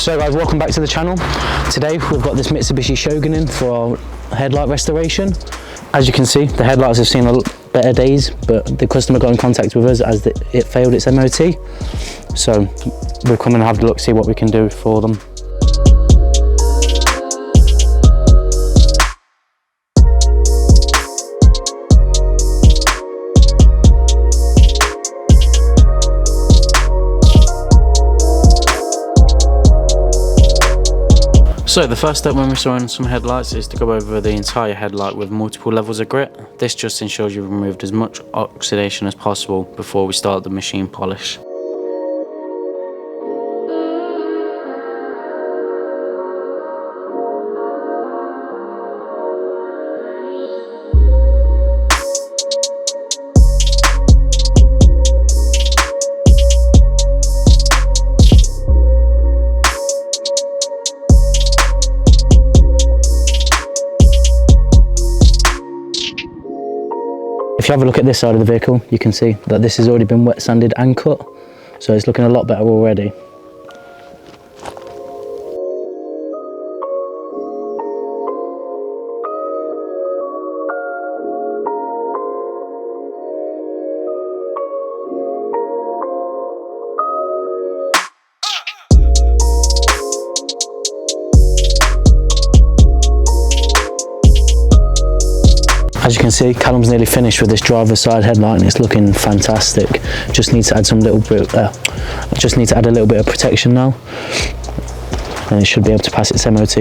So guys, welcome back to the channel. Today we've got this Mitsubishi Shogun in for our headlight restoration. As you can see, the headlights have seen a lot better days, but the customer got in contact with us as it failed its MOT. So we'll come and have a look, see what we can do for them. So the first step when restoring some headlights is to go over the entire headlight with multiple levels of grit. This just ensures you've removed as much oxidation as possible before we start the machine polish. If you have a look at this side of the vehicle, you can see that this has already been wet sanded and cut, so it's looking a lot better already. As you can see, Callum's nearly finished with this driver's side headlight and it's looking fantastic. Just need to add a little bit of protection now, and it should be able to pass its MOT.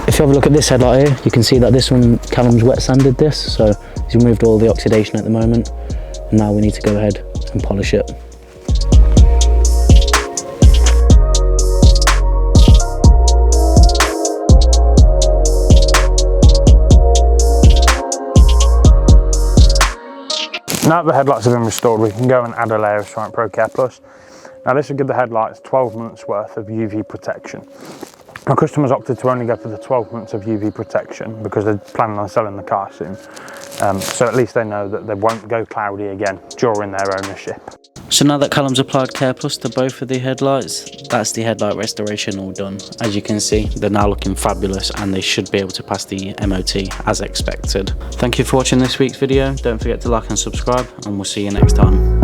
If you have a look at this headlight here, you can see that this one, Callum's wet sanded this, so he's removed all the oxidation at the moment. And now we need to go ahead and polish it. Now that the headlights have been restored, we can go and add a layer of Ceramic Pro Care Plus. Now this will give the headlights 12 months worth of UV protection. Our customers opted to only go for the 12 months of UV protection because they're planning on selling the car soon. So at least they know that they won't go cloudy again during their ownership. So now that Callum's applied Care Plus to both of the headlights, that's the headlight restoration all done. As you can see, they're now looking fabulous and they should be able to pass the MOT as expected. Thank you for watching this week's video. Don't forget to like and subscribe, and we'll see you next time.